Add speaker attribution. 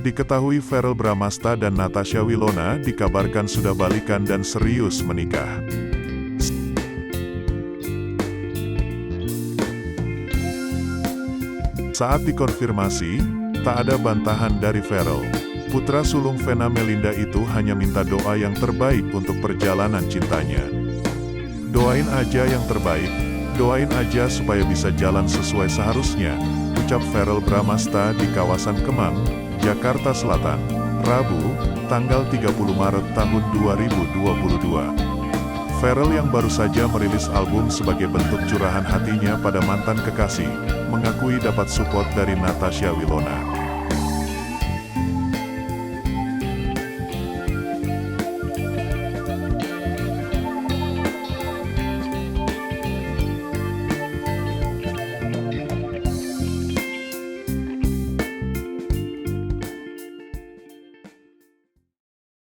Speaker 1: Diketahui Verrell Bramasta dan Natasha Wilona dikabarkan sudah balikan dan serius menikah. Saat dikonfirmasi, tak ada bantahan dari Verrell. Putra sulung Vena Melinda itu hanya minta doa yang terbaik untuk perjalanan cintanya. Doain aja yang terbaik, doain aja supaya bisa jalan sesuai seharusnya, ucap Verrell Bramasta di kawasan Kemang, Jakarta Selatan, Rabu, tanggal 30 Maret tahun 2022. Verrell yang baru saja merilis album sebagai bentuk curahan hatinya pada mantan kekasih, mengakui dapat support dari Natasha Wilona.